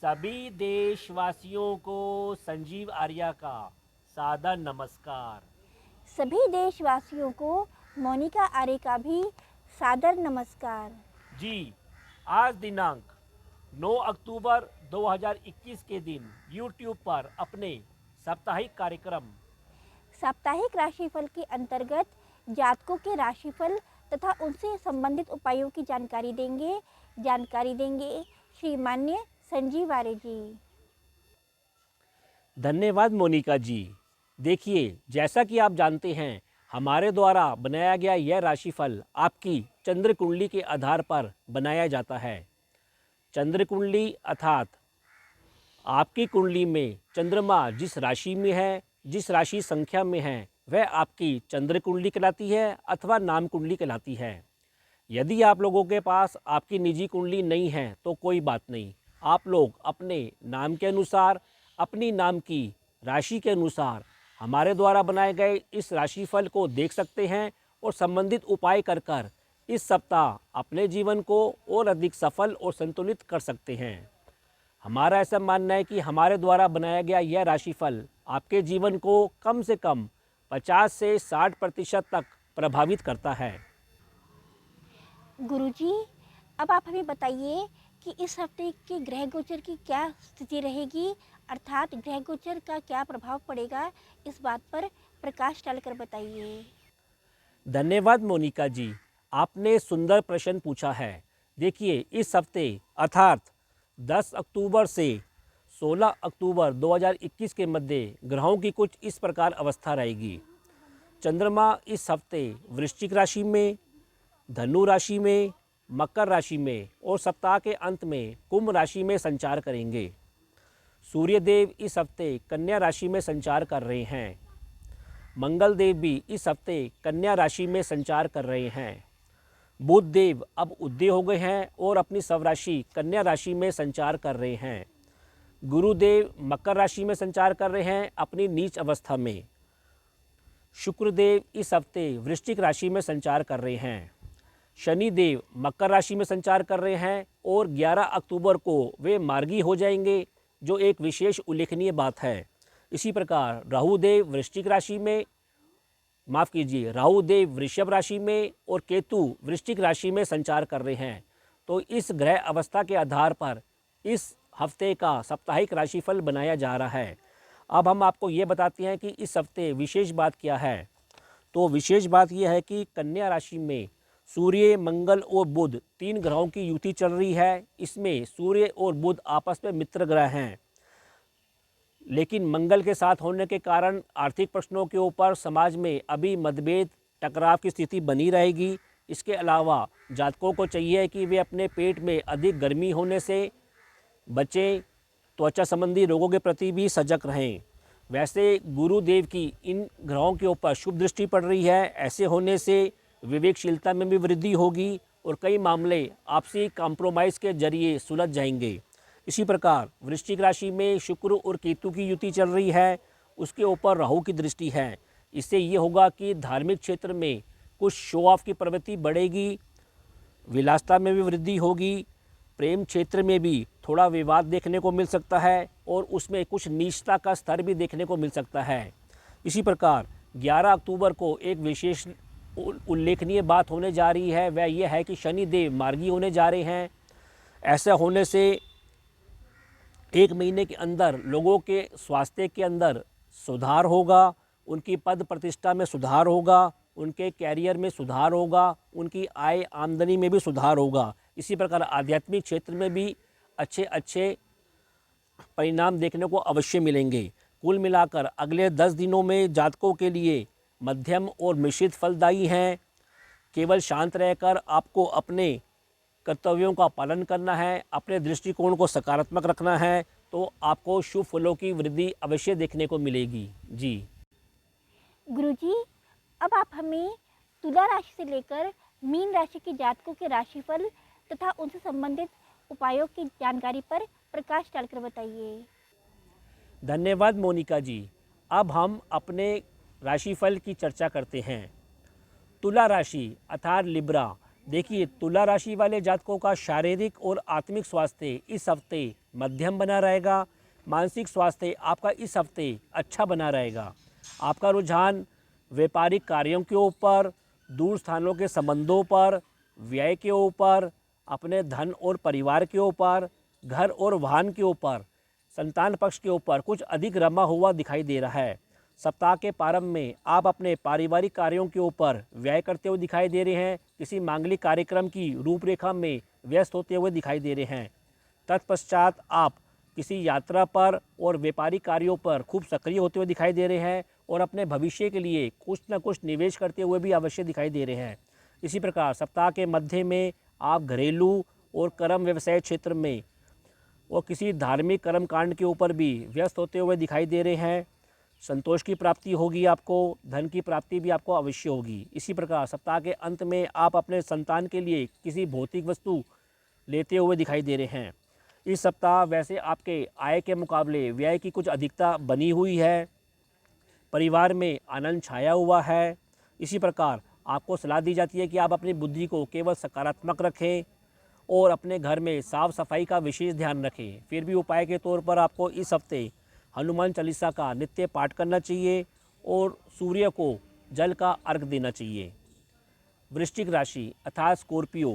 सभी देशवासियों को संजीव आर्या का सादर नमस्कार। सभी देशवासियों को मोनिका आर्य का भी सादर नमस्कार। जी, आज दिनांक 9 अक्टूबर 2021 के दिन YouTube पर अपने साप्ताहिक कार्यक्रम साप्ताहिक राशिफल के अंतर्गत जातकों के राशिफल तथा उनसे संबंधित उपायों की जानकारी देंगे श्रीमान्य संजीव आर्य जी। धन्यवाद मोनिका जी। देखिए, जैसा कि आप जानते हैं, हमारे द्वारा बनाया गया यह राशिफल आपकी चंद्र कुंडली के आधार पर बनाया जाता है। चंद्र कुंडली अर्थात आपकी कुंडली में चंद्रमा जिस राशि में है, जिस राशि संख्या में है, वह आपकी चंद्र कुंडली कहलाती है अथवा नाम कुंडली कहलाती है। यदि आप लोगों के पास आपकी निजी कुंडली नहीं है तो कोई बात नहीं, आप लोग अपने नाम के अनुसार, अपनी नाम की राशि के अनुसार हमारे द्वारा बनाए गए इस राशिफल को देख सकते हैं और संबंधित उपाय कर कर इस सप्ताह अपने जीवन को और अधिक सफल और संतुलित कर सकते हैं। हमारा ऐसा मानना है कि हमारे द्वारा बनाया गया यह राशिफल आपके जीवन को कम से कम 50 से 60% तक प्रभावित करता है। गुरुजी, अब आप हमें बताइए कि इस हफ्ते के ग्रह गोचर की क्या स्थिति रहेगी, अर्थात ग्रह गोचर का क्या प्रभाव पड़ेगा, इस बात पर प्रकाश डालकर बताइए। धन्यवाद मोनिका जी, आपने सुंदर प्रश्न पूछा है। देखिए, इस हफ्ते अर्थात 10 अक्टूबर से 16 अक्टूबर 2021 के मध्य ग्रहों की कुछ इस प्रकार अवस्था रहेगी। चंद्रमा इस हफ्ते वृश्चिक राशि में, धनु राशि में, मकर राशि में और सप्ताह के अंत में कुंभ राशि में संचार करेंगे। सूर्यदेव इस हफ्ते कन्या राशि में संचार कर रहे हैं। मंगल देव भी इस हफ्ते कन्या राशि में संचार कर रहे हैं। बुध देव अब उदय हो गए हैं और अपनी स्वराशि कन्या राशि में संचार कर रहे हैं। गुरुदेव मकर राशि में संचार कर रहे हैं अपनी नीच अवस्था में। शुक्रदेव इस हफ्ते वृश्चिक राशि में संचार कर रहे हैं। शनि देव मकर राशि में संचार कर रहे हैं और 11 अक्टूबर को वे मार्गी हो जाएंगे, जो एक विशेष उल्लेखनीय बात है। इसी प्रकार राहु देव वृश्चिक राशि में, माफ़ कीजिए, राहु देव वृषभ राशि में और केतु वृश्चिक राशि में संचार कर रहे हैं। तो इस ग्रह अवस्था के आधार पर इस हफ्ते का साप्ताहिक राशिफल बनाया जा रहा है। अब हम आपको ये बताते हैं कि इस हफ्ते विशेष बात क्या है। तो विशेष बात यह है कि कन्या राशि में सूर्य, मंगल और बुध 3 ग्रहों की युति चल रही है। इसमें सूर्य और बुध आपस में मित्र ग्रह हैं, लेकिन मंगल के साथ होने के कारण आर्थिक प्रश्नों के ऊपर समाज में अभी मतभेद, टकराव की स्थिति बनी रहेगी। इसके अलावा जातकों को चाहिए कि वे अपने पेट में अधिक गर्मी होने से बचें, त्वचा संबंधी रोगों के प्रति भी सजग रहें। वैसे गुरुदेव की इन ग्रहों के ऊपर शुभ दृष्टि पड़ रही है। ऐसे होने से विवेकशीलता में भी वृद्धि होगी और कई मामले आपसी कॉम्प्रोमाइज़ के जरिए सुलझ जाएंगे। इसी प्रकार वृश्चिक राशि में शुक्र और केतु की युति चल रही है, उसके ऊपर राहु की दृष्टि है। इससे ये होगा कि धार्मिक क्षेत्र में कुछ शो ऑफ की प्रवृत्ति बढ़ेगी, विलासिता में भी वृद्धि होगी, प्रेम क्षेत्र में भी थोड़ा विवाद देखने को मिल सकता है और उसमें कुछ नीचता का स्तर भी देखने को मिल सकता है। इसी प्रकार 11 अक्टूबर को एक विशेष उल्लेखनीय बात होने जा रही है, वह यह है कि शनि देव मार्गी होने जा रहे हैं। ऐसा होने से 1 महीने के अंदर लोगों के स्वास्थ्य के अंदर सुधार होगा, उनकी पद प्रतिष्ठा में सुधार होगा, उनके कैरियर में सुधार होगा, उनकी आय आमदनी में भी सुधार होगा। इसी प्रकार आध्यात्मिक क्षेत्र में भी अच्छे परिणाम देखने को अवश्य मिलेंगे। कुल मिलाकर अगले 10 दिनों में जातकों के लिए मध्यम और मिश्रित फलदायी हैं। केवल शांत रहकर आपको अपने कर्तव्यों का पालन करना है, अपने दृष्टिकोण को सकारात्मक रखना है, तो आपको शुभ फलों की वृद्धि अवश्य देखने को मिलेगी। जी गुरुजी, अब आप हमें तुला राशि से लेकर मीन राशि के जातकों के राशिफल तथा उनसे संबंधित उपायों की जानकारी पर प्रकाश डालकर बताइए। धन्यवाद मोनिका जी। अब हम अपने राशिफल की चर्चा करते हैं। तुला राशि अर्थात लिब्रा। देखिए, तुला राशि वाले जातकों का शारीरिक और आत्मिक स्वास्थ्य इस हफ्ते मध्यम बना रहेगा। मानसिक स्वास्थ्य आपका इस हफ्ते अच्छा बना रहेगा। आपका रुझान व्यापारिक कार्यों के ऊपर, दूर स्थानों के संबंधों पर, व्यय के ऊपर, अपने धन और परिवार के ऊपर, घर और वाहन के ऊपर, संतान पक्ष के ऊपर कुछ अधिक रमा हुआ दिखाई दे रहा है। सप्ताह के प्रारंभ में आप अपने पारिवारिक कार्यों के ऊपर व्यय करते हुए दिखाई दे रहे हैं। किसी मांगलिक कार्यक्रम की रूपरेखा में व्यस्त होते हुए दिखाई दे रहे हैं। तत्पश्चात आप किसी यात्रा पर और व्यापारिक कार्यों पर खूब सक्रिय होते हुए दिखाई दे रहे हैं और अपने भविष्य के लिए कुछ न कुछ निवेश करते हुए भी अवश्य दिखाई दे रहे हैं। इसी प्रकार सप्ताह के मध्य में आप घरेलू और कर्म व्यवसाय क्षेत्र में और किसी धार्मिक कर्म कांड के ऊपर भी व्यस्त होते हुए दिखाई दे रहे हैं। संतोष की प्राप्ति होगी, आपको धन की प्राप्ति भी आपको अवश्य होगी। इसी प्रकार सप्ताह के अंत में आप अपने संतान के लिए किसी भौतिक वस्तु लेते हुए दिखाई दे रहे हैं। इस सप्ताह वैसे आपके आय के मुकाबले व्यय की कुछ अधिकता बनी हुई है। परिवार में आनंद छाया हुआ है। इसी प्रकार आपको सलाह दी जाती है कि आप अपनी बुद्धि को केवल सकारात्मक रखें और अपने घर में साफ सफाई का विशेष ध्यान रखें। फिर भी उपाय के तौर पर आपको इस हफ्ते हनुमान चालीसा का नित्य पाठ करना चाहिए और सूर्य को जल का अर्घ देना चाहिए। वृश्चिक राशि अर्थात स्कॉर्पियो,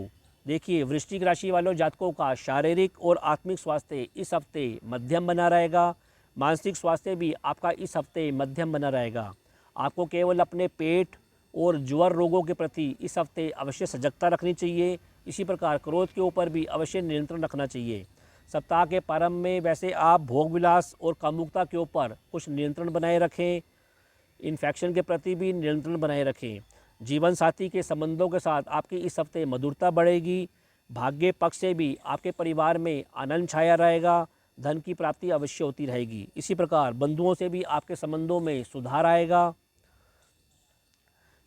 देखिए वृश्चिक राशि वालों जातकों का शारीरिक और आत्मिक स्वास्थ्य इस हफ्ते मध्यम बना रहेगा। मानसिक स्वास्थ्य भी आपका इस हफ्ते मध्यम बना रहेगा। आपको केवल अपने पेट और ज्वर रोगों के प्रति इस हफ्ते अवश्य सजगता रखनी चाहिए। इसी प्रकार क्रोध के ऊपर भी अवश्य नियंत्रण रखना चाहिए। सप्ताह के प्रारंभ में वैसे आप भोग विलास और कामुकता के ऊपर कुछ नियंत्रण बनाए रखें। इन्फेक्शन के प्रति भी नियंत्रण बनाए रखें। जीवन साथी के संबंधों के साथ आपकी इस हफ्ते मधुरता बढ़ेगी। भाग्य पक्ष से भी आपके परिवार में आनंद छाया रहेगा। धन की प्राप्ति अवश्य होती रहेगी। इसी प्रकार बंधुओं से भी आपके संबंधों में सुधार आएगा।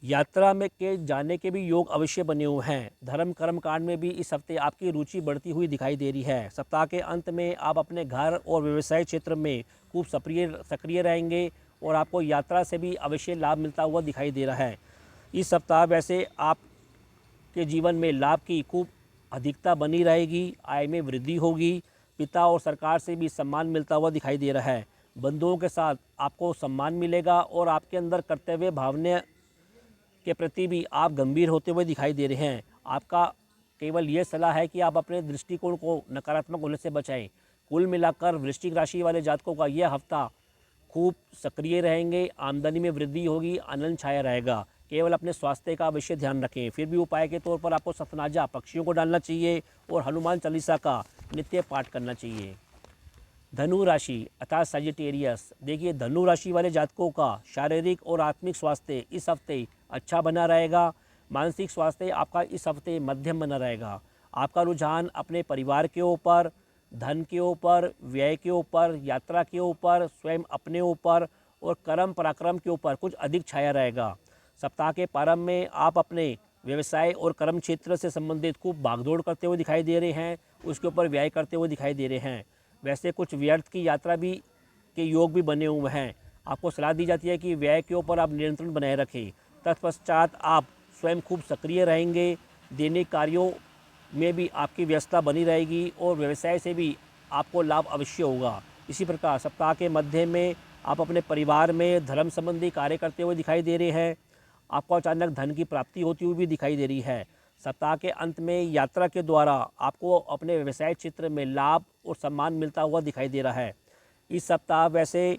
यात्रा में के जाने के भी योग अवश्य बने हुए हैं। धर्म कर्म कांड में भी इस हफ्ते आपकी रुचि बढ़ती हुई दिखाई दे रही है। सप्ताह के अंत में आप अपने घर और व्यवसाय क्षेत्र में खूब सक्रिय रहेंगे और आपको यात्रा से भी अवश्य लाभ मिलता हुआ दिखाई दे रहा है। इस सप्ताह वैसे आपके जीवन में लाभ की खूब अधिकता बनी रहेगी। आय में वृद्धि होगी। पिता और सरकार से भी सम्मान मिलता हुआ दिखाई दे रहा है। बंधुओं के साथ आपको सम्मान मिलेगा और आपके अंदर कर्तव्य भावना के प्रति भी आप गंभीर होते हुए दिखाई दे रहे हैं। आपका केवल ये सलाह है कि आप अपने दृष्टिकोण को नकारात्मक होने से बचाएं। कुल मिलाकर वृश्चिक राशि वाले जातकों का यह हफ्ता खूब सक्रिय रहेंगे। आमदनी में वृद्धि होगी। आनंद छाया रहेगा। केवल अपने स्वास्थ्य का अवश्य ध्यान रखें। फिर भी उपाय के तौर पर आपको सतनाजा पक्षियों को डालना चाहिए और हनुमान चालीसा का नित्य पाठ करना चाहिए। धनु राशि अर्थात सजिटेरियस, देखिए धनु राशि वाले जातकों का शारीरिक और आत्मिक स्वास्थ्य इस हफ्ते अच्छा बना रहेगा। मानसिक स्वास्थ्य आपका इस हफ्ते मध्यम बना रहेगा। आपका रुझान अपने परिवार के ऊपर, धन के ऊपर, व्यय के ऊपर, यात्रा के ऊपर, स्वयं अपने ऊपर और कर्म पराक्रम के ऊपर कुछ अधिक छाया रहेगा। सप्ताह के प्रारंभ में आप अपने व्यवसाय और कर्म क्षेत्र से संबंधित खूब भागदौड़ करते हुए दिखाई दे रहे हैं। उसके ऊपर व्यय करते हुए दिखाई दे रहे हैं। वैसे कुछ व्यर्थ की यात्रा भी के योग भी बने हुए हैं। आपको सलाह दी जाती है कि व्यय के ऊपर आप नियंत्रण बनाए रखें। तत्पश्चात आप स्वयं खूब सक्रिय रहेंगे। दैनिक कार्यों में भी आपकी व्यस्तता बनी रहेगी और व्यवसाय से भी आपको लाभ अवश्य होगा। इसी प्रकार सप्ताह के मध्य में आप अपने परिवार में धर्म संबंधी कार्य करते हुए दिखाई दे रहे हैं। आपको अचानक धन की प्राप्ति होती हुई भी दिखाई दे रही है। सप्ताह के अंत में यात्रा के द्वारा आपको अपने व्यवसाय क्षेत्र में लाभ और सम्मान मिलता हुआ दिखाई दे रहा है। इस सप्ताह वैसे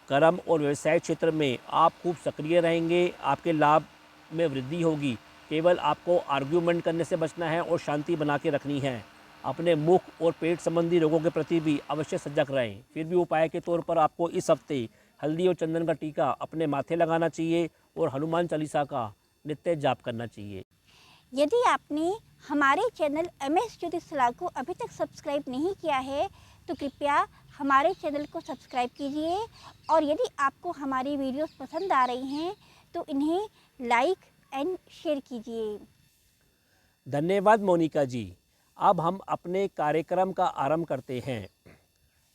कर्म और व्यवसाय क्षेत्र में आप खूब सक्रिय रहेंगे। आपके लाभ में वृद्धि होगी। केवल आपको आर्ग्यूमेंट करने से बचना है और शांति बना के रखनी है। अपने मुख और पेट संबंधी रोगों के प्रति भी अवश्य सजग रहें। फिर भी उपाय के तौर पर आपको इस हफ्ते हल्दी और चंदन का टीका अपने माथे लगाना चाहिए और हनुमान चालीसा का नित्य जाप करना चाहिए। यदि आपने हमारे चैनल MS ज्योतिष सलाह को अभी तक सब्सक्राइब नहीं किया है तो कृपया हमारे चैनल को सब्सक्राइब कीजिए और यदि आपको हमारी वीडियोस पसंद आ रही हैं तो इन्हें लाइक एंड शेयर कीजिए। धन्यवाद मोनिका जी। अब हम अपने कार्यक्रम का आरंभ करते हैं।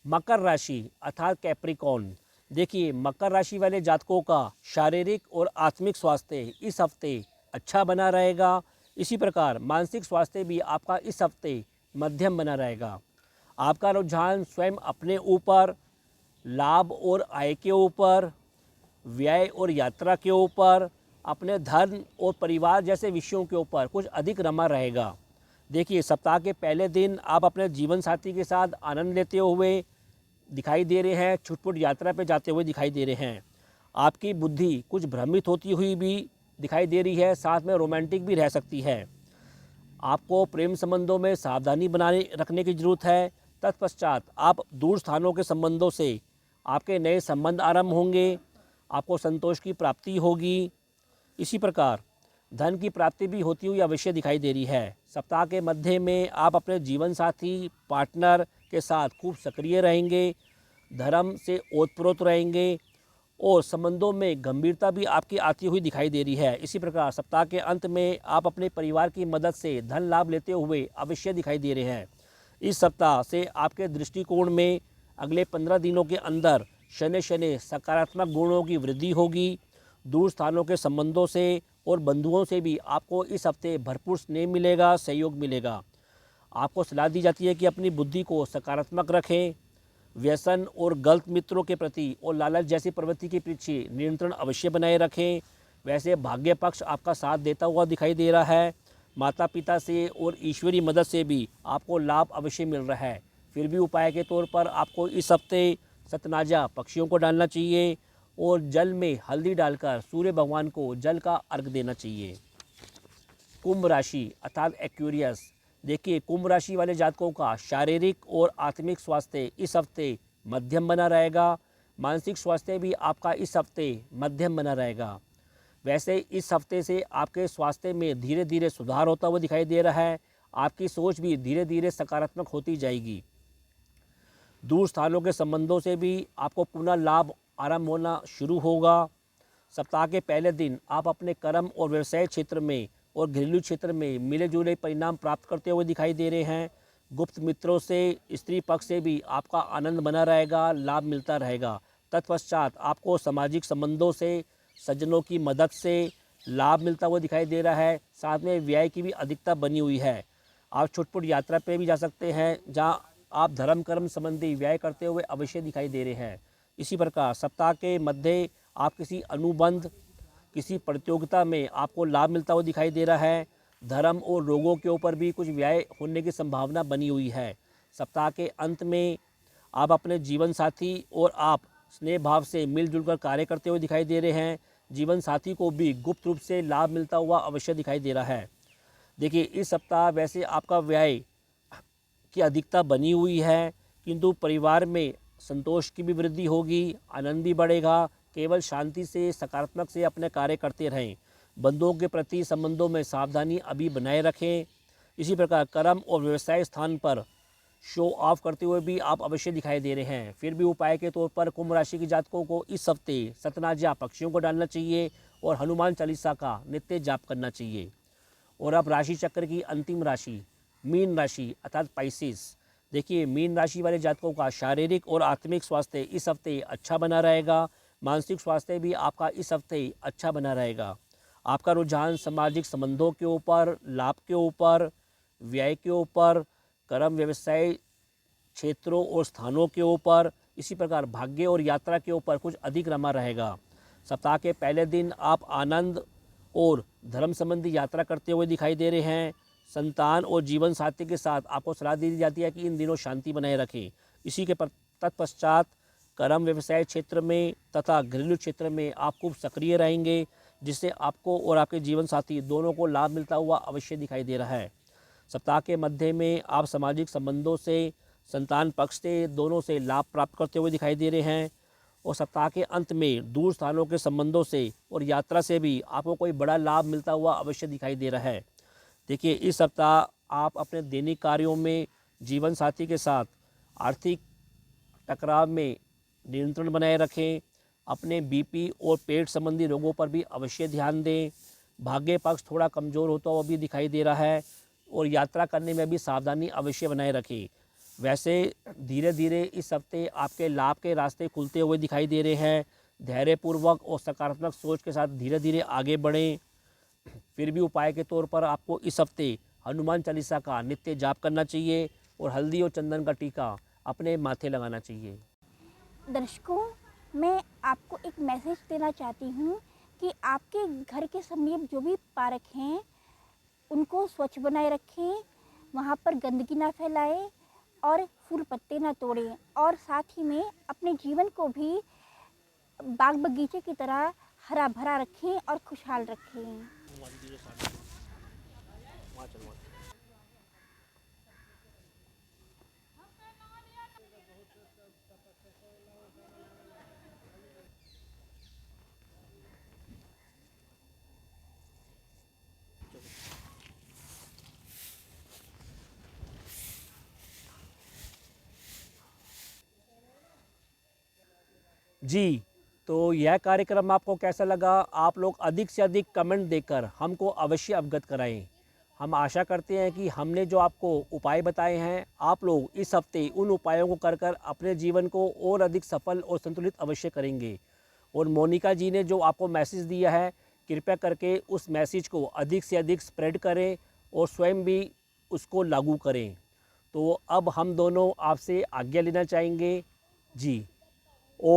मकर राशि अर्थात कैप्रिकॉर्न, देखिए मकर राशि वाले जातकों का शारीरिक और आत्मिक स्वास्थ्य इस हफ्ते अच्छा बना रहेगा। इसी प्रकार मानसिक स्वास्थ्य भी आपका इस हफ्ते मध्यम बना रहेगा। आपका रुझान स्वयं अपने ऊपर, लाभ और आय के ऊपर, व्यय और यात्रा के ऊपर, अपने धर्म और परिवार जैसे विषयों के ऊपर कुछ अधिक रमा रहेगा। देखिए, सप्ताह के पहले दिन आप अपने जीवन साथी के साथ आनंद लेते हुए दिखाई दे रहे हैं, छुटपुट यात्रा पे जाते हुए दिखाई दे रहे हैं। आपकी बुद्धि कुछ भ्रमित होती हुई भी दिखाई दे रही है, साथ में रोमांटिक भी रह सकती है। आपको प्रेम संबंधों में सावधानी बनाए रखने की जरूरत है। तत्पश्चात आप दूर स्थानों के संबंधों से आपके नए संबंध आरंभ होंगे, आपको संतोष की प्राप्ति होगी। इसी प्रकार धन की प्राप्ति भी होती हुई अवश्य दिखाई दे रही है। सप्ताह के मध्य में आप अपने जीवन साथी पार्टनर के साथ खूब सक्रिय रहेंगे, धर्म से ओतप्रोत रहेंगे और संबंधों में गंभीरता भी आपकी आती हुई दिखाई दे रही है। इसी प्रकार सप्ताह के अंत में आप अपने परिवार की मदद से धन लाभ लेते हुए अवश्य दिखाई दे रहे हैं। इस सप्ताह से आपके दृष्टिकोण में अगले 15 दिनों के अंदर शनि शनि सकारात्मक गुणों की वृद्धि होगी। दूर स्थानों के संबंधों से और बंधुओं से भी आपको इस हफ्ते भरपूर स्नेह मिलेगा, सहयोग मिलेगा। आपको सलाह दी जाती है कि अपनी बुद्धि को सकारात्मक रखें। व्यसन और गलत मित्रों के प्रति और लालच जैसी प्रवृत्ति के पीछे नियंत्रण अवश्य बनाए रखें। वैसे भाग्य पक्ष आपका साथ देता हुआ दिखाई दे रहा है। माता पिता से और ईश्वरी मदद से भी आपको लाभ अवश्य मिल रहा है। फिर भी उपाय के तौर पर आपको इस हफ्ते सतनाजा पक्षियों को डालना चाहिए और जल में हल्दी डालकर सूर्य भगवान को जल का अर्घ देना चाहिए। कुंभ राशि अर्थात एक्वेरियस। देखिए, कुंभ राशि वाले जातकों का शारीरिक और आत्मिक स्वास्थ्य इस हफ्ते मध्यम बना रहेगा। मानसिक स्वास्थ्य भी आपका इस हफ्ते मध्यम बना रहेगा। वैसे इस हफ्ते से आपके स्वास्थ्य में धीरे धीरे सुधार होता हुआ दिखाई दे रहा है। आपकी सोच भी धीरे धीरे सकारात्मक होती जाएगी। दूर स्थानों के संबंधों से भी आपको पुनः लाभ आरंभ होना शुरू होगा। सप्ताह के पहले दिन आप अपने कर्म और व्यवसाय क्षेत्र में और घरेलू क्षेत्र में मिले जुले परिणाम प्राप्त करते हुए दिखाई दे रहे हैं। गुप्त मित्रों से, स्त्री पक्ष से भी आपका आनंद बना रहेगा, लाभ मिलता रहेगा। तत्पश्चात आपको सामाजिक संबंधों से, सज्जनों की मदद से लाभ मिलता हुआ दिखाई दे रहा है। साथ में व्यय की भी अधिकता बनी हुई है। आप छुटपुट यात्रा पे भी जा सकते हैं, जहां आप धर्म कर्म संबंधी व्यय करते हुए अवश्य दिखाई दे रहे हैं। इसी प्रकार सप्ताह के मध्य आप किसी अनुबंध, किसी प्रतियोगिता में आपको लाभ मिलता हुआ दिखाई दे रहा है। धर्म और रोगों के ऊपर भी कुछ व्यय होने की संभावना बनी हुई है। सप्ताह के अंत में आप अपने जीवन साथी और आप स्नेह भाव से मिलजुल कर कार्य करते हुए दिखाई दे रहे हैं। जीवन साथी को भी गुप्त रूप से लाभ मिलता हुआ अवश्य दिखाई दे रहा है। देखिए, इस सप्ताह वैसे आपका व्यय की अधिकता बनी हुई है, किंतु परिवार में संतोष की भी वृद्धि होगी, आनंद भी बढ़ेगा। केवल शांति से, सकारात्मक से अपने कार्य करते रहें। बंधुओं के प्रति संबंधों में सावधानी अभी बनाए रखें। इसी प्रकार कर्म और व्यवसाय स्थान पर शो ऑफ करते हुए भी आप अवश्य दिखाई दे रहे हैं। फिर भी उपाय के तौर पर कुंभ राशि के जातकों को इस हफ्ते सतनाजा पक्षियों को डालना चाहिए और हनुमान चालीसा का नित्य जाप करना चाहिए। और अब राशि चक्र की अंतिम राशि मीन राशि अर्थात पाइसेस। देखिए, मीन राशि वाले जातकों का शारीरिक और आत्मिक स्वास्थ्य इस हफ्ते अच्छा बना रहेगा। मानसिक स्वास्थ्य भी आपका इस हफ्ते अच्छा बना रहेगा। आपका रुझान सामाजिक संबंधों के ऊपर, लाभ के ऊपर, व्यय के ऊपर, कर्म व्यवसाय क्षेत्रों और स्थानों के ऊपर, इसी प्रकार भाग्य और यात्रा के ऊपर कुछ अधिक रमा रहेगा। सप्ताह के पहले दिन आप आनंद और धर्म संबंधी यात्रा करते हुए दिखाई दे रहे हैं। संतान और जीवन साथी के साथ आपको सलाह दी जाती है कि इन दिनों शांति बनाए रखें। इसी के तत्पश्चात कर्म व्यवसाय क्षेत्र में तथा घरेलू क्षेत्र में आप खूब सक्रिय रहेंगे, जिससे आपको और आपके जीवन साथी दोनों को लाभ मिलता हुआ अवश्य दिखाई दे रहा है। सप्ताह के मध्य में आप सामाजिक संबंधों से, संतान पक्ष से, दोनों से लाभ प्राप्त करते हुए दिखाई दे रहे हैं। और सप्ताह के अंत में दूर स्थानों के संबंधों से और यात्रा से भी आपको कोई बड़ा लाभ मिलता हुआ अवश्य दिखाई दे रहा है। देखिए, इस सप्ताह आप अपने दैनिक कार्यों में जीवन साथी के साथ आर्थिक टकराव में नियंत्रण बनाए रखें। अपने बीपी और पेट संबंधी रोगों पर भी अवश्य ध्यान दें। भाग्य पक्ष थोड़ा कमज़ोर होता हुआ भी दिखाई दे रहा है और यात्रा करने में भी सावधानी अवश्य बनाए रखें। वैसे धीरे धीरे इस हफ्ते आपके लाभ के रास्ते खुलते हुए दिखाई दे रहे हैं। धैर्यपूर्वक और सकारात्मक सोच के साथ धीरे धीरे आगे बढ़ें। फिर भी उपाय के तौर पर आपको इस हफ्ते हनुमान चालीसा का नित्य जाप करना चाहिए और हल्दी और चंदन का टीका अपने माथे लगाना चाहिए। दर्शकों, मैं आपको एक मैसेज देना चाहती हूँ कि आपके घर के समीप जो भी पार्क हैं उनको स्वच्छ बनाए रखें, वहाँ पर गंदगी ना फैलाएं और फूल पत्ते ना तोड़ें, और साथ ही में अपने जीवन को भी बाग बगीचे की तरह हरा भरा रखें और खुशहाल रखें। जी, तो यह कार्यक्रम आपको कैसा लगा? आप लोग अधिक से अधिक कमेंट देकर हमको अवश्य अवगत कराएं। हम आशा करते हैं कि हमने जो आपको उपाय बताए हैं, आप लोग इस हफ्ते उन उपायों को कर अपने जीवन को और अधिक सफल और संतुलित अवश्य करेंगे। और मोनिका जी ने जो आपको मैसेज दिया है, कृपया करके उस मैसेज को अधिक से अधिक स्प्रेड करें और स्वयं भी उसको लागू करें। तो अब हम दोनों आपसे आज्ञा लेना चाहेंगे। जी। ओ